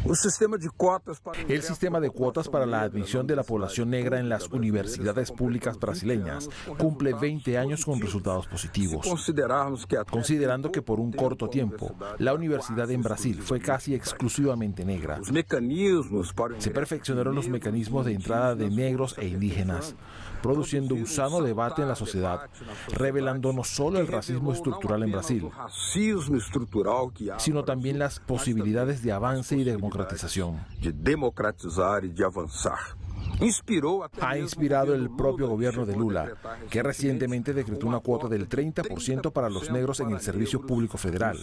El sistema de cuotas para la admisión de la población negra en las universidades públicas brasileñas cumple 20 años con resultados positivos. Considerando que por un corto tiempo la universidad en Brasil fue casi exclusivamente negra, se perfeccionaron los mecanismos de entrada de negros e indígenas, produciendo un sano debate en la sociedad, revelando no solo el racismo estructural en Brasil, sino también las posibilidades de avance y democratización. Ha inspirado el propio gobierno de Lula, que recientemente decretó una cuota del 30% para los negros en el servicio público federal.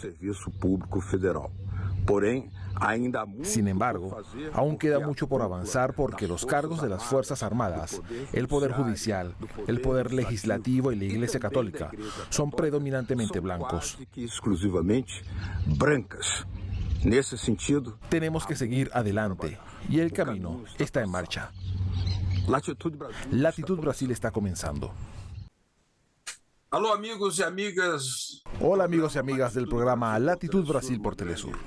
Sin embargo, aún queda mucho por avanzar porque los cargos de las Fuerzas Armadas, el Poder Judicial, el Poder Legislativo y la Iglesia Católica son predominantemente blancos. Tenemos que seguir adelante y el camino está en marcha. Latitud Brasil está comenzando. Alô, amigos y amigas. Hola amigos y amigas del programa Latitud Brasil por Telesur.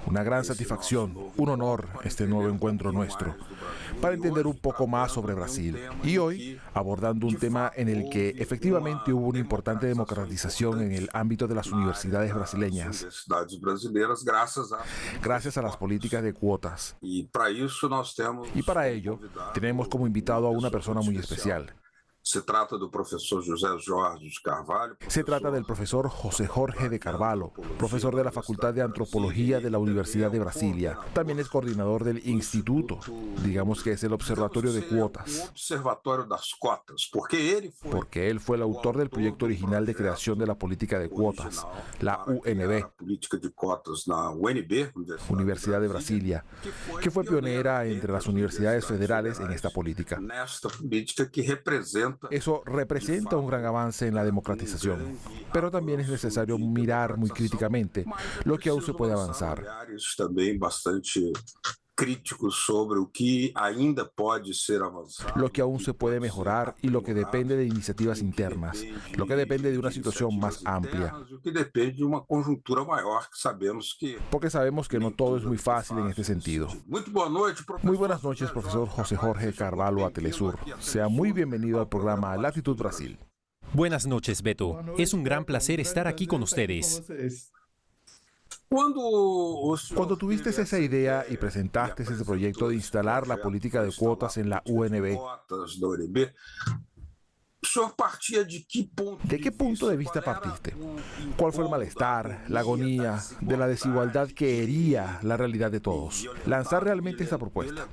Una gran satisfacción, un honor este nuevo encuentro nuestro para entender un poco más sobre Brasil. Y hoy abordando un tema en el que efectivamente hubo una importante democratización en el ámbito de las universidades brasileñas, gracias a las políticas de cuotas. Y para ello tenemos como invitado a una persona muy especial. Se trata del profesor José Jorge de Carvalho, profesor de la Facultad de Antropología de la Universidad de Brasilia. También es coordinador del instituto, digamos que es el Observatorio de Cuotas, porque él fue el autor del proyecto original de creación de la política de cuotas, la UNB, Universidad de Brasilia, que fue pionera entre las universidades federales en esta política. Eso representa un gran avance en la democratización, pero también es necesario mirar muy críticamente lo que aún se puede avanzar. Lo que aún se puede mejorar y lo que depende de iniciativas internas, lo que depende de una situación más amplia. Porque sabemos que no todo es muy fácil en este sentido. Muy buenas noches, profesor José Jorge Carvalho a Telesur. Sea muy bienvenido al programa Latitud Brasil. Buenas noches, Beto. Es un gran placer estar aquí con ustedes. Cuando tuviste esa idea y presentaste ese proyecto de instalar la política de cuotas en la UNB, ¿de qué punto de vista partiste? ¿Cuál fue el malestar, la agonía de la desigualdad que hería la realidad de todos? Lanzar realmente esta propuesta.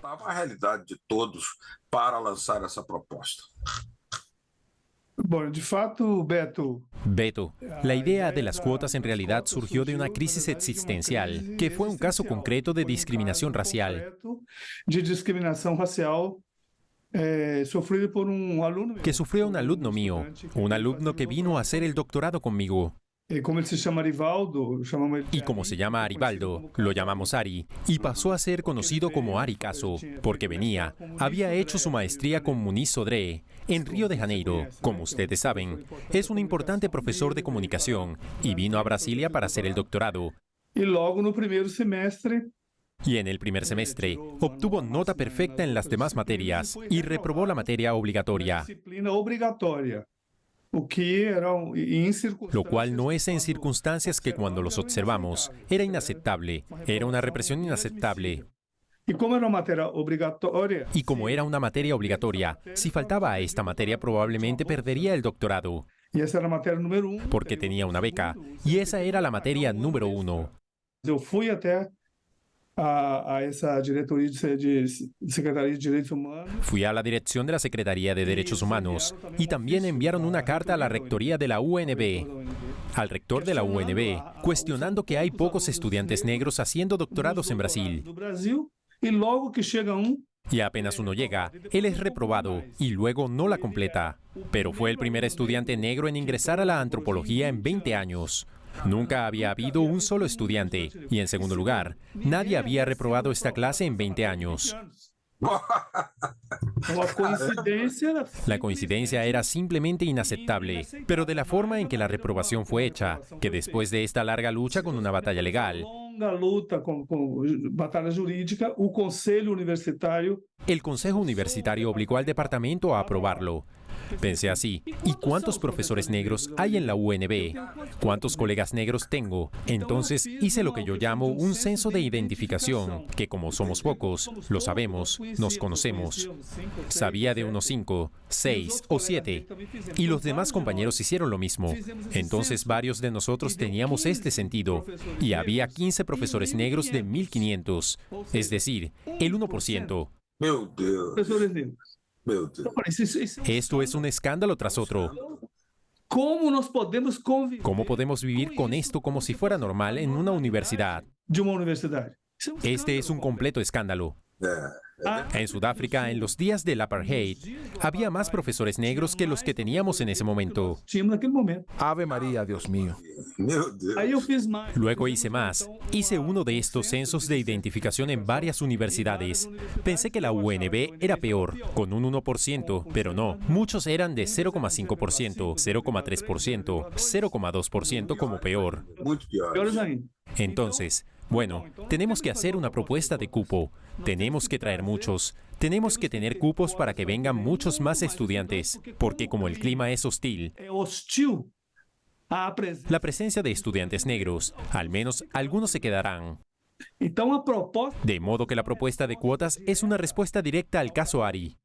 Beto, la idea de las cuotas en realidad surgió de una crisis existencial, que fue un caso concreto de discriminación racial, que sufrió un alumno mío, un alumno que vino a hacer el doctorado conmigo. Y como se llama Aribaldo, lo llamamos Ari, y pasó a ser conocido como Ari Caso, porque había hecho su maestría con Muniz Sodré, en Río de Janeiro. Como ustedes saben, es un importante profesor de comunicación, y vino a Brasilia para hacer el doctorado. Y en el primer semestre, obtuvo nota perfecta en las demás materias, y reprobó la materia obligatoria. Lo cual no es en circunstancias que cuando los observamos era inaceptable, era una represión inaceptable. Y como era una materia obligatoria, si faltaba a esta materia probablemente perdería el doctorado. Porque tenía una beca, y esa era la materia número 1. Fui a la dirección de la Secretaría de Derechos Humanos y también enviaron una carta a la rectoría de la UNB, al rector de la UNB, cuestionando que hay pocos estudiantes negros haciendo doctorados en Brasil. Y apenas uno llega, él es reprobado y luego no la completa. Pero fue el primer estudiante negro en ingresar a la antropología en 20 años. Nunca había habido un solo estudiante, y en segundo lugar, nadie había reprobado esta clase en 20 años. La coincidencia era simplemente inaceptable, pero de la forma en que la reprobación fue hecha, que después de esta larga lucha con una batalla legal, el Consejo Universitario obligó al departamento a aprobarlo. Pensé así, ¿y cuántos profesores negros hay en la UNB? ¿Cuántos colegas negros tengo? Entonces hice lo que yo llamo un censo de identificación, que como somos pocos, lo sabemos, nos conocemos. Sabía de unos 5, 6 o 7, y los demás compañeros hicieron lo mismo. Entonces varios de nosotros teníamos este sentido, y había 15 profesores negros de 1.500, es decir, el 1%. Meu Deus. Professores negros. Meu Deus. Esto es un escándalo tras otro. ¿Cómo nos podemos convivir ¿Cómo podemos vivir con esto como si fuera normal en una universidad? de uma universidade? Este es un completo escándalo. En Sudáfrica, en los días del apartheid, había más profesores negros que los que teníamos en ese momento. Tínhamos naquele momento. Ave María, Dios mío. Meu Deus. Aí eu fiz mais. Luego hice más. Hice uno de estos censos de identificación en varias universidades. Pensé que la UNB era peor, con un 1%, pero no. Muchos eran de 0,5%, 0,3%, 0,2% como peor. Muito pior. Piores ainda. Entonces, bueno, tenemos que hacer una propuesta de cupo. Tenemos que traer muchos. Tenemos que tener cupos para que vengan muchos más estudiantes, porque como el clima es hostil, É hostil à presença. la presencia de estudiantes negros, al menos algunos se quedarán. Então a proposta De modo que la propuesta de cuotas es una respuesta directa al caso Ari.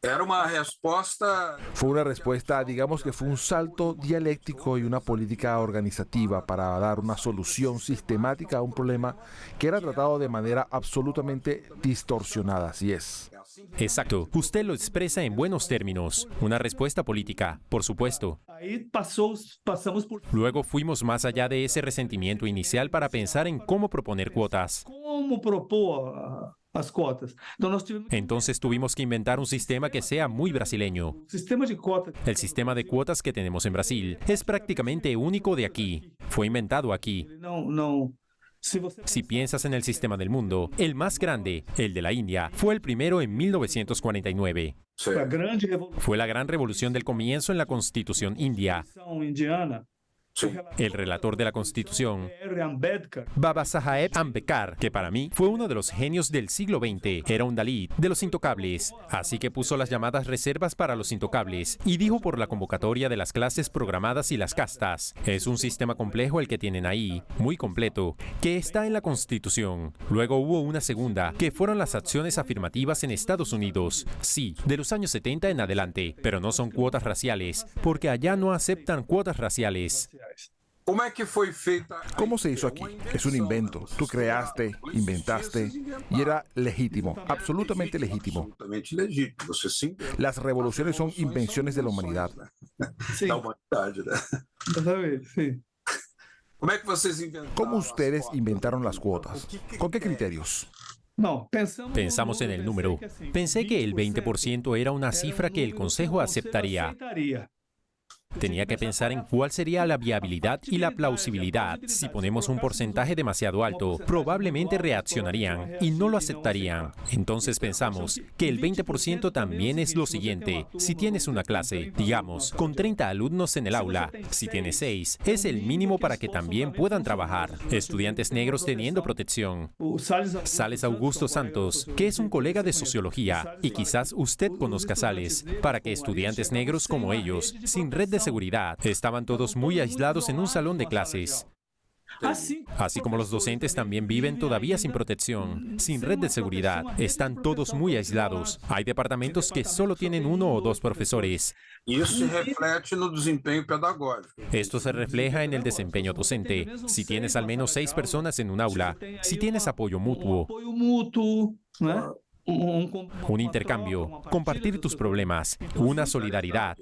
Era uma resposta. Fue una respuesta, digamos que fue un salto dialéctico y una política organizativa para dar una solución sistemática a un problema que era tratado de manera absolutamente distorsionada, así es. Exacto, usted lo expresa en buenos términos. Una respuesta política, por supuesto. aí passamos por Luego fuimos más allá de ese resentimiento inicial para pensar en cómo proponer cuotas. como propor as cotas. Então nós tivemos Entonces tuvimos que inventar un sistema que sea muy brasileño. um sistema de cota. El sistema de cuotas que tenemos en Brasil es prácticamente único de aquí. Fue inventado aquí. Não. Se você Si piensas en el sistema del mundo, el más grande, el de la India, fue el primero en 1949. Sim. a grande revolução Fue la gran revolución del comienzo en la Constitución india. indiana, Sim. El relator de la Constitución, R. Ambedkar, Babasaheb Ambedkar, que para mí fue uno de los genios del siglo XX, era un Dalit de los intocables, así que puso las llamadas reservas para los intocables y dijo por la convocatoria de las clases programadas y las castas. Es un sistema complejo el que tienen ahí, muy completo, que está en la Constitución. Luego hubo una segunda, que fueron las acciones afirmativas en Estados Unidos, sí, de los años 70 en adelante, pero no son cuotas raciales, porque allá no aceptan cuotas raciales. Como é que foi feita? ¿Cómo se hizo aquí? Es un invento. Tú creaste, inventaste y era legítimo, absolutamente legítimo. Absolutamente legítimo. Você sim. Las revoluciones son invenciones de la humanidad. sim, Da humanidade, né? exatamente, sim. Como é que vocês inventaram? ¿Cómo ustedes inventaron las cuotas? ¿Con qué criterios? Não, Pensamos en el número. Pensé que el 20% era una cifra que el Consejo aceptaría. Tenía que pensar en cuál sería la viabilidad y la plausibilidad. Si ponemos un porcentaje demasiado alto, probablemente reaccionarían y no lo aceptarían. Entonces pensamos que el 20% también es lo siguiente. Si tienes una clase, digamos, con 30 alumnos en el aula, si tienes 6, es el mínimo para que también puedan trabajar. Estudiantes negros teniendo protección. Sales Augusto Santos, que es un colega de sociología, y quizás usted conozca a Sales, para que estudiantes negros como ellos, sin red de seguridad, estaban todos muy aislados en un salón de clases. Así como los docentes también viven todavía sin protección, sin red de seguridad, están todos muy aislados. Hay departamentos que solo tienen 1 o 2 profesores. Isso se reflete no desempenho pedagógico. Esto se refleja en el desempeño docente. Si tienes al menos 6 personas en un aula, si tienes apoyo mutuo, apoio mútuo, né? un intercambio, compartir tus problemas, una solidaridad.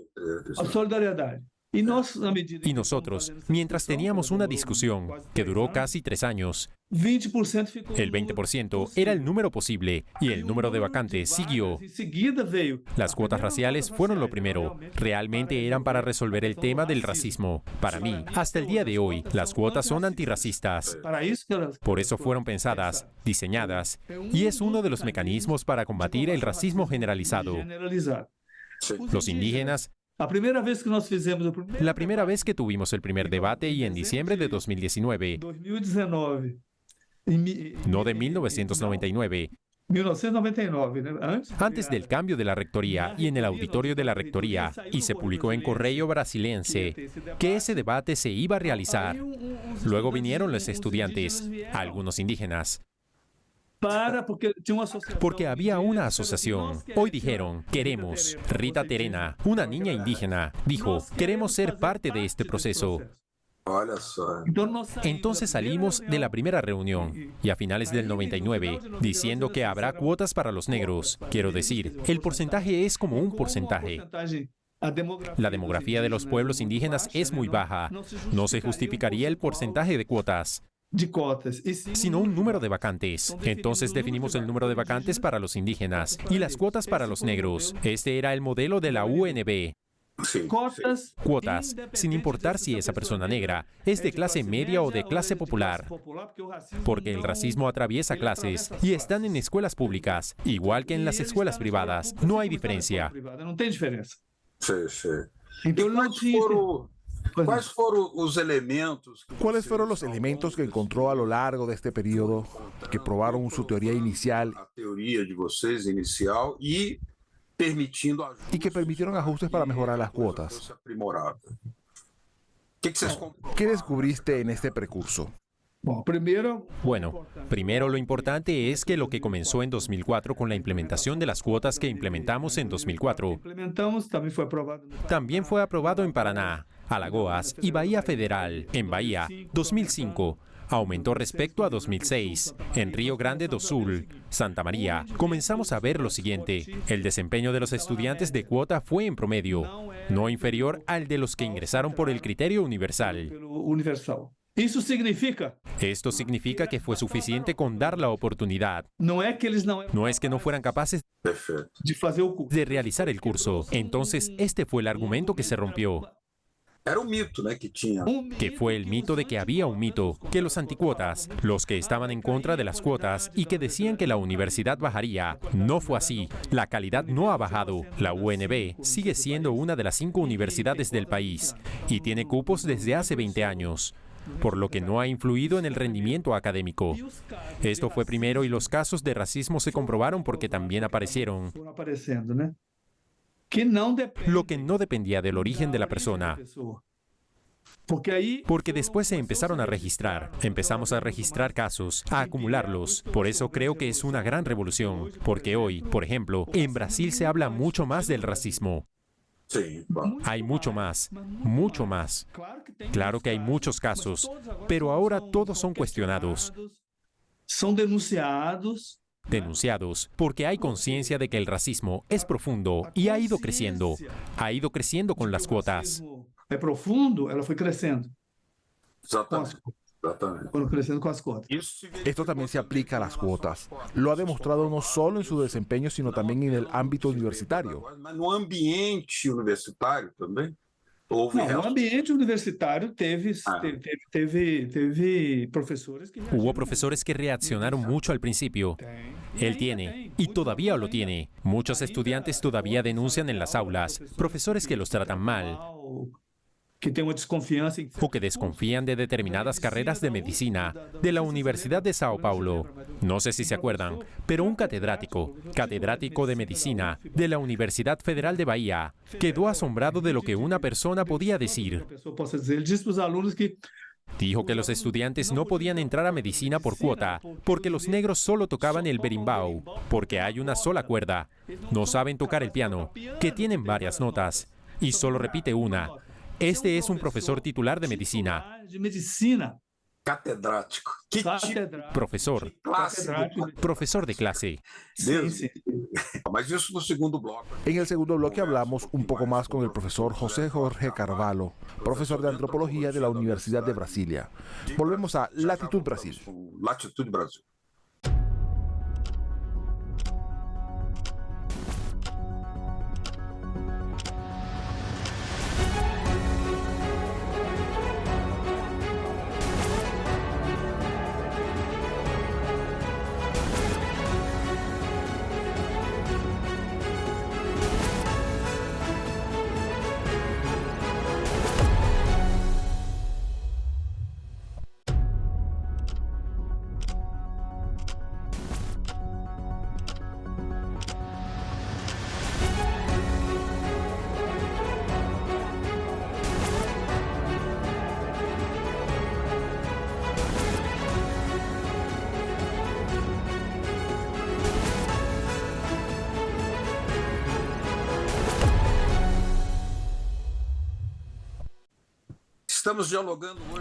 A solidariedade. E nós, na medida Y nosotros, mientras teníamos una discusión que duró casi 3 años, 20% ficou el 20% era el número posible y el número de vacantes siguió. Em seguida veio. Las cuotas raciales fueron lo primero. Realmente eran para resolver el tema del racismo. Para mí, hasta el día de hoy, las cuotas son antirracistas. Para isso que elas Por eso fueron pensadas, diseñadas, y es uno de los mecanismos para combatir el racismo generalizado. generalizado. Los indígenas, A primeira vez que nós fizemos o primeiro la primera vez que tuvimos el primer debate y en diciembre de 2019, 2019, no de 1999, 1999, né? antes del cambio de la rectoría y en el auditorio de la rectoría, y se publicó en Correio Brasiliense que ese debate se iba a realizar. Luego vinieron los estudiantes, algunos indígenas, Porque tinha uma associação. porque había una asociación. Hoy dijeron, queremos. Rita Terena, una niña indígena, dijo, queremos ser parte de este proceso. Olha só. Então, nós saímos Entonces da primeira salimos de la primera reunión y a finales del 99 diciendo que habrá cuotas para los negros. Quiero decir, el porcentaje es como un porcentaje. La demografía de los pueblos indígenas es muy baja. No se justificaría el porcentaje de cuotas, de cotas, e sim sino un número de vacantes. Entonces definimos el número de vacantes para los indígenas y las cuotas para los negros. Este era el modelo de la UNB. Sim, cotas, Cuotas, sin importar si esa persona negra es de clase media o de clase popular, porque el racismo atraviesa clases y están en escuelas públicas, igual que en las escuelas privadas. No hay diferencia. Não tem diferença. sim, sim. Então, não tinha. Quais foram os elementos que ¿Cuáles fueron los elementos que encontró a lo largo de este periodo que probaron su teoría inicial a teoria de vocês inicial e permitindo y que permitieron ajustes para mejorar las cuotas? fosse aprimorada? O que vocês ¿Qué descubriste en este precurso? Bom, primeiro, Bueno, primero lo importante es que lo que comenzó en 2004 con la implementación de las cuotas que implementamos en 2004, implementamos, também foi aprovado no también fue aprobado en Paraná, Alagoas y Bahía Federal. En Bahía, 2005. Aumentó respecto a 2006. En Río Grande do Sul, Santa María, comenzamos a ver lo siguiente. El desempeño de los estudiantes de cuota fue en promedio, no inferior al de los que ingresaron por el criterio universal. pelo universal. Isso significa, Esto significa que fue suficiente con dar la oportunidad. não é que eles não No es que no fueran capaces Perfeito. de fazer o curso. de realizar el curso. Entonces, este fue el argumento que se rompió, Era um mito, né, que tinha. que fue el mito de que había un mito, que los anticuotas, los que estaban en contra de las cuotas y que decían que la universidad bajaría. No fue así. La calidad no ha bajado. La UNB sigue siendo una de las 5 universidades del país y tiene cupos desde hace 20 años, por lo que no ha influido en el rendimiento académico. Esto fue primero y los casos de racismo se comprobaron porque también aparecieron, Foram aparecendo, né? Que não depende lo que no dependía del origen de la persona. pessoa. Porque aí Porque después se empezaron a registrar. Empezamos a registrar casos, a acumularlos. Por eso creo que es una gran revolución. Porque hoy, por ejemplo, en Brasil se habla mucho más del racismo. Sim, claro. Hay mucho más, mucho más. claro que tem Claro que hay muchos casos, pero ahora todos son cuestionados, são denunciados, denunciados, porque hay conciencia de que el racismo es profundo y ha ido creciendo. Ha ido creciendo con las cuotas. É profundo, ela foi crescendo. Exatamente. Exatamente. Foram crescendo com as cotas. Isso se Esto también se aplica a las cuotas. Lo ha demostrado no solo en su desempeño, sino también en el ámbito universitario. Mas no ambiente universitário também? Houve Não, no reação? ambiente universitário teve, Ah. teve professores que Hubo profesores que reaccionaron mucho al principio. Él tiene, y todavía lo tiene. Muchos estudiantes todavía denuncian en las aulas, profesores que los tratan mal que tem uma desconfiança em o que desconfían de determinadas carreras de medicina de la Universidad de Sao Paulo. No sé si se acuerdan, pero un catedrático de medicina de la Universidad Federal de Bahía, quedó asombrado de lo que una persona podía decir. a pessoa possa dizer. Ele disse para os alunos que Dijo que los estudiantes no podían entrar a medicina por cuota, porque los negros solo tocaban el berimbau, porque hay una sola cuerda, no saben tocar el piano, que tienen varias notas, y solo repite una. Este es un profesor titular de medicina. de medicina. Catedrático. Profesor. Profesor de clase. Mas isso no segundo bloco. En el segundo bloque hablamos un poco más con el profesor José Jorge Carvalho, profesor de antropología de la Universidad de Brasilia. Volvemos a Latitud Brasil. Latitude Brasil.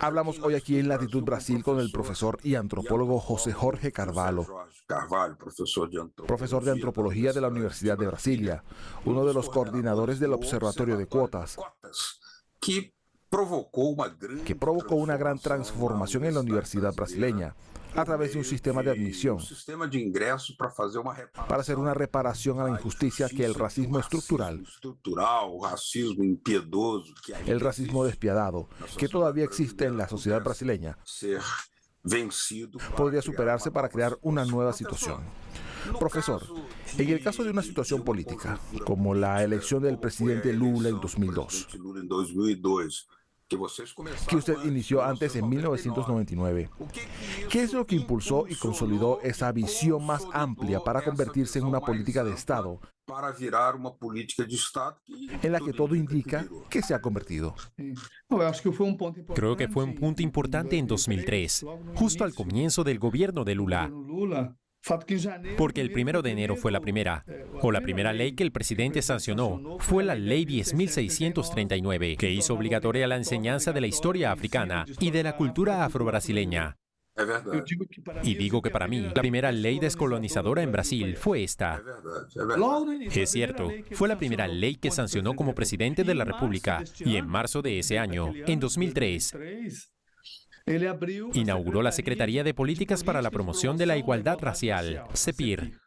Hablamos hoy aquí en Latitud Brasil con el profesor y antropólogo José Jorge Carvalho, profesor de antropología de la Universidad de Brasilia, uno de los coordinadores del Observatorio de Cuotas, que provocó una gran transformación en la universidad brasileña a través de un sistema de admisión para hacer una reparación a la injusticia que el racismo estructural, el racismo despiadado, que todavía existe en la sociedad brasileña, podría superarse para crear una nueva situación. Profesor, en el caso de una situación política, como la elección del presidente Lula en 2002, que usted inició antes en 1999. ¿Qué es lo que impulsó y consolidó esa visión más amplia para convertirse en una política de Estado en la que todo indica que se ha convertido? Creo que fue un punto importante en 2003, justo al comienzo del gobierno de Lula. Porque el 1 de enero fue la primera ley que el presidente sancionó, fue la Ley 10.639, que hizo obligatoria la enseñanza de la historia africana y de la cultura afrobrasileña. Y digo que para mí, la primera ley descolonizadora en Brasil fue esta. Es cierto, fue la primera ley que sancionó como presidente de la República, y en marzo de ese año, en 2003, inauguró la Secretaría de Políticas para la Promoción de la Igualdad Racial, CEPIR,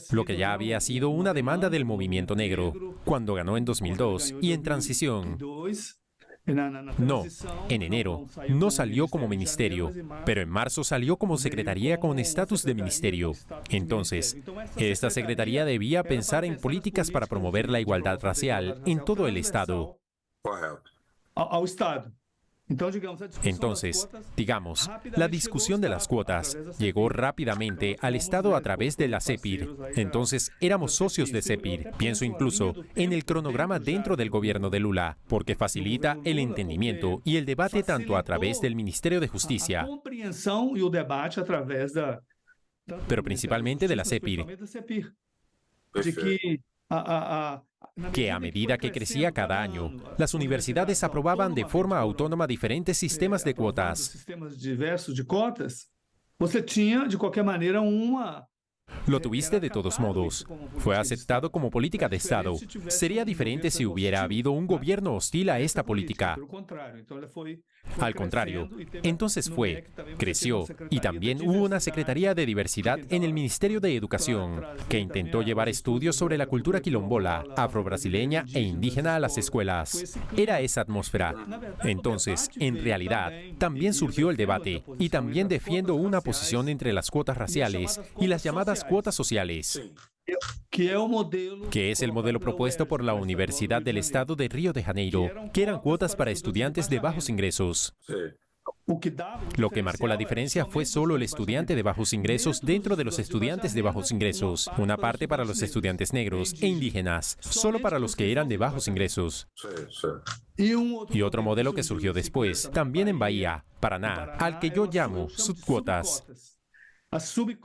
lo que ya había sido una demanda del movimiento negro, cuando ganó en 2002 y en transición. No, en enero no salió como ministerio, pero en marzo salió como secretaría con estatus de ministerio. Entonces, esta secretaría debía pensar en políticas para promover la igualdad racial en todo el Estado. Entonces, digamos, la discusión de las cuotas llegó rápidamente al Estado a través de la CEPIR. Entonces, éramos socios de CEPIR. Pienso incluso en el cronograma dentro del gobierno de Lula, porque facilita el entendimiento y el debate tanto a través del Ministerio de Justicia, pero principalmente de la CEPIR, que a medida que crecía cada año, las universidades aprobaban de forma autónoma diferentes sistemas de cuotas. Lo tuviste de todos modos. Fue aceptado como política de Estado. Sería diferente si hubiera habido un gobierno hostil a esta política. Al contrario, entonces creció, y también hubo una Secretaría de Diversidad en el Ministerio de Educación, que intentó llevar estudios sobre la cultura quilombola, afrobrasileña e indígena a las escuelas. Era esa atmósfera. Entonces, en realidad, también surgió el debate, y también defiendo una posición entre las cuotas raciales y las llamadas cuotas sociales, que es el modelo propuesto por la Universidad del Estado de Río de Janeiro, que eran cuotas para estudiantes de bajos ingresos. Lo que marcó la diferencia fue solo el estudiante de bajos ingresos dentro de los estudiantes de bajos ingresos, una parte para los estudiantes negros e indígenas, solo para los que eran de bajos ingresos. Y otro modelo que surgió después, también en Bahía, Paraná, al que yo llamo subcuotas.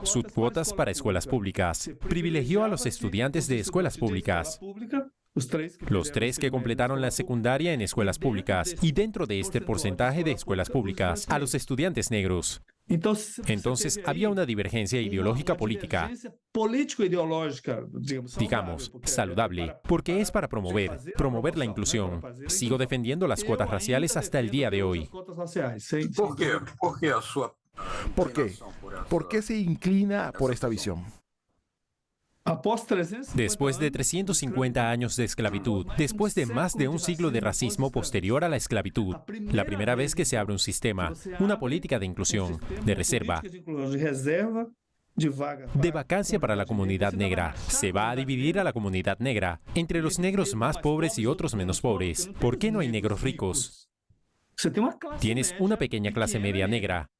Subcuotas para escuelas públicas. Privilegió a los estudiantes de escuelas públicas. Los 3 que completaron la secundaria en escuelas públicas y dentro de este porcentaje de escuelas públicas, a los estudiantes negros. Entonces, había una divergencia ideológica política, digamos, saludable, porque es para promover la inclusión. Sigo defendiendo las cuotas raciales hasta el día de hoy. Por quê? ¿Por qué? ¿Por qué se inclina por esta visión? Después de 350 años de esclavitud, después de más de un siglo de racismo posterior a la esclavitud, la primera vez que se abre un sistema, una política de inclusión, de reserva, de vacancia para la comunidad negra, se va a dividir a la comunidad negra entre los negros más pobres y otros menos pobres. ¿Por qué no hay negros ricos? Tienes una pequeña clase media negra,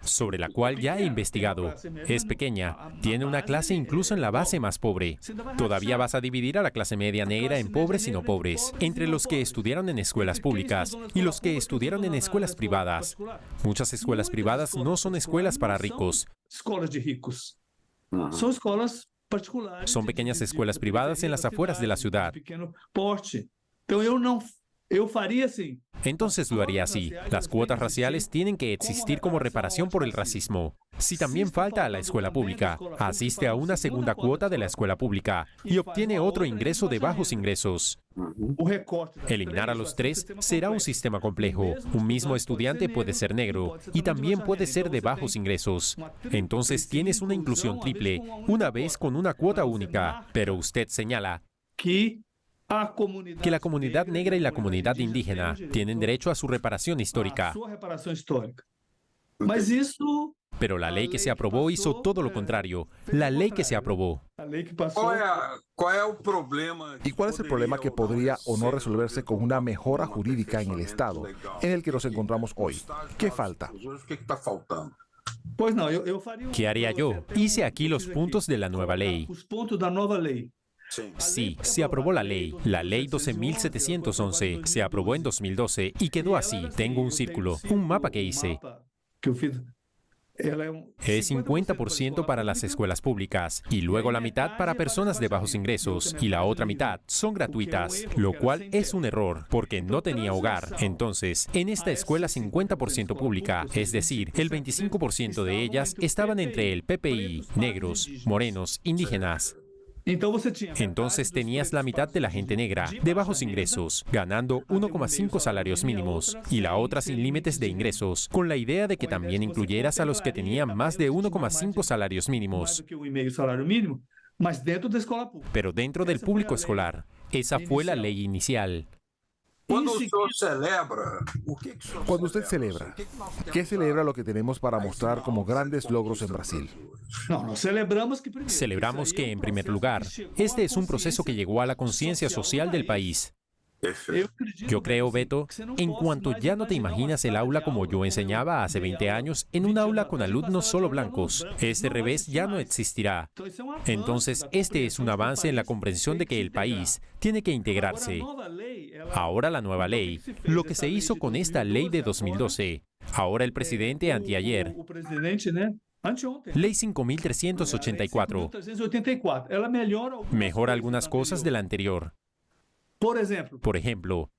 sobre la cual ya he investigado. Es pequeña, tiene una clase incluso en la base más pobre. Todavía vas a dividir a la clase media negra en pobres y no pobres, entre los que estudiaron en escuelas públicas y los que estudiaron en escuelas privadas. Muchas escuelas privadas no son escuelas para ricos. Son pequeñas escuelas privadas en las afueras de la ciudad. Entonces lo haría así. Las cuotas raciales tienen que existir como reparación por el racismo. Si también falta a la escuela pública, asiste a una segunda cuota de la escuela pública y obtiene otro ingreso de bajos ingresos. Eliminar a los 3 será un sistema complejo. Un mismo estudiante puede ser negro y también puede ser de bajos ingresos. Entonces tienes una inclusión triple, una vez con una cuota única. Pero usted señala que la comunidad negra y la comunidad indígena tienen derecho a su reparación histórica. Pero la ley que se aprobó hizo todo lo contrario. La ley que se aprobó. ¿Y cuál es el problema que podría o no resolverse con una mejora jurídica en el Estado en el que nos encontramos hoy? ¿Qué falta? ¿Qué haría yo? Hice aquí los puntos de la nueva ley. Sí, se aprobó la ley 12.711, se aprobó en 2012 y quedó así. Tengo un círculo, un mapa que hice. Es 50% para las escuelas públicas y luego la mitad para personas de bajos ingresos y la otra mitad son gratuitas, lo cual es un error porque no tenía hogar. Entonces, en esta escuela 50% pública, es decir, el 25% de ellas estaban entre el PPI, negros, morenos, indígenas. Entonces tenías la mitad de la gente negra, de bajos ingresos, ganando 1,5 salarios mínimos, y la otra sin límites de ingresos, con la idea de que también incluyeras a los que tenían más de 1,5 salarios mínimos. Pero dentro del público escolar, esa fue la ley inicial. Cuando usted celebra, ¿qué celebra lo que tenemos para mostrar como grandes logros en Brasil? Celebramos que, en primer lugar, este es un proceso que llegó a la conciencia social del país. Yo creo, Beto, en cuanto ya no te imaginas el aula como yo enseñaba hace 20 años, en un aula con alumnos solo blancos. Este revés ya no existirá. Entonces, este es un avance en la comprensión de que el país tiene que integrarse. Ahora la nueva ley, lo que se hizo con esta ley de 2012. Ahora el presidente anteayer. Ley 5.384. Mejora algunas cosas de la anterior. Por ejemplo,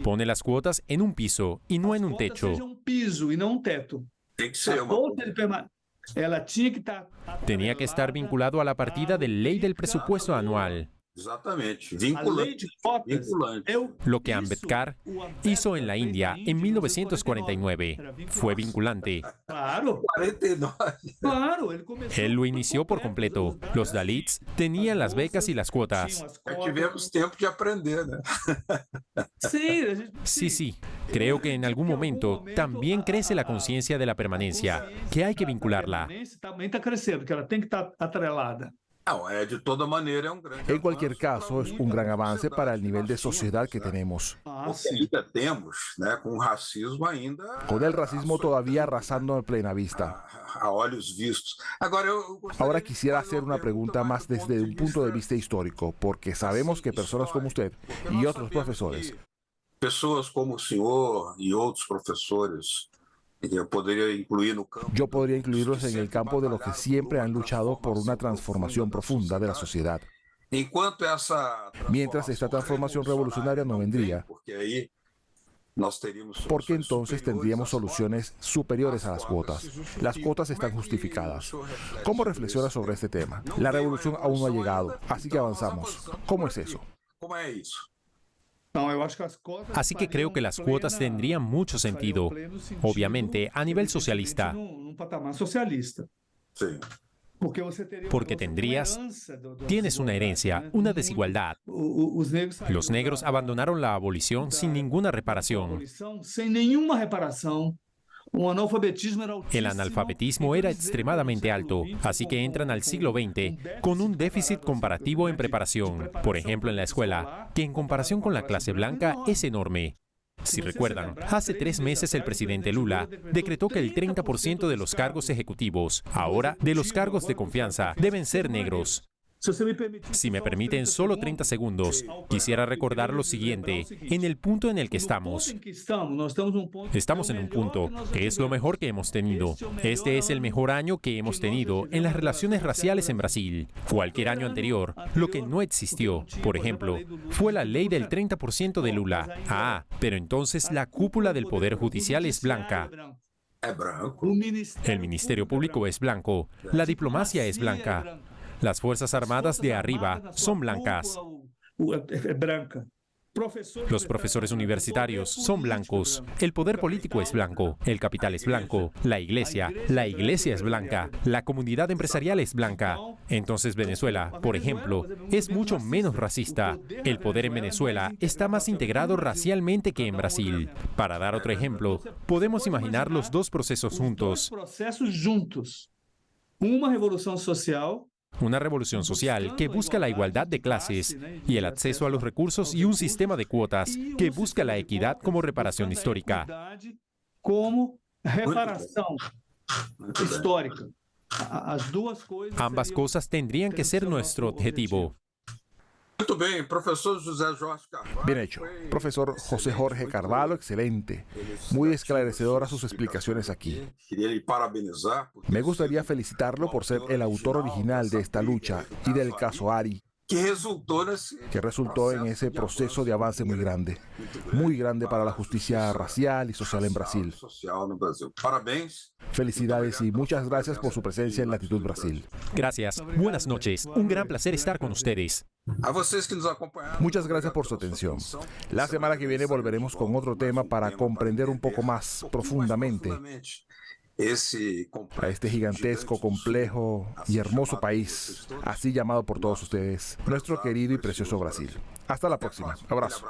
pone las cuotas en un piso y no en un techo. Tenía que estar vinculado a la partida de ley del presupuesto anual. Lo que Ambedkar hizo en la India en 1949 fue vinculante. Él lo inició por completo. Los Dalits tenían las becas y las cuotas. Sí. Creo que en algún momento también crece la conciencia de la permanencia, que hay que vincularla. En cualquier caso, es un gran avance para el nivel de sociedad que tenemos. Con el racismo todavía arrasando a plena vista. Ahora quisiera hacer una pregunta más desde un punto de vista histórico, porque sabemos que personas como usted y otros profesores, yo podría incluirlos en el campo de los que siempre han luchado por una transformación profunda de la sociedad. Mientras esta transformación revolucionaria no vendría, porque entonces tendríamos soluciones superiores a las cuotas. Las cuotas están justificadas. ¿Cómo reflexiona sobre este tema? La revolución aún no ha llegado, así que avanzamos. ¿Cómo es eso? Así que creo que las cuotas tendrían mucho sentido, obviamente a nivel socialista. Porque tienes una herencia, una desigualdad. Los negros abandonaron la abolición sin ninguna reparación. El analfabetismo era extremadamente alto, así que entran al siglo XX con un déficit comparativo en preparación, por ejemplo en la escuela, que en comparación con la clase blanca es enorme. Si recuerdan, hace 3 meses el presidente Lula decretó que el 30% de los cargos ejecutivos, ahora de los cargos de confianza, deben ser negros. Si me permiten solo 30 segundos, quisiera recordar lo siguiente. En el punto en el que estamos en un punto que es lo mejor que hemos tenido. Este es el mejor año que hemos tenido en las relaciones raciales en Brasil. Cualquier año anterior, lo que no existió, por ejemplo, fue la ley del 30% de Lula. Pero entonces la cúpula del Poder Judicial es blanca. El Ministerio Público es blanco. La diplomacia es blanca. Las Fuerzas Armadas de arriba son blancas. Los profesores universitarios son blancos. El poder político es blanco. El capital es blanco. La iglesia es blanca. La comunidad empresarial es blanca. Entonces Venezuela, por ejemplo, es mucho menos racista. El poder en Venezuela está más integrado racialmente que en Brasil. Para dar otro ejemplo, podemos imaginar los dos procesos juntos. Una revolución social que busca la igualdad de clases y el acceso a los recursos y un sistema de cuotas que busca la equidad como reparación histórica. Ambas cosas tendrían que ser nuestro objetivo. Bien hecho. Profesor José Jorge Carvalho, excelente. Muy esclarecedoras sus explicaciones aquí. Me gustaría felicitarlo por ser el autor original de esta lucha y del caso Ari, que resultó en ese proceso de avance muy grande para la justicia racial y social en Brasil. Felicidades y muchas gracias por su presencia en Latitud Brasil. Gracias. Buenas noches. Un gran placer estar con ustedes. Muchas gracias por su atención. La semana que viene volveremos con otro tema para comprender un poco más profundamente a este gigantesco, complejo y hermoso país, así llamado por todos ustedes, nuestro querido y precioso Brasil. Hasta la próxima. Abrazo.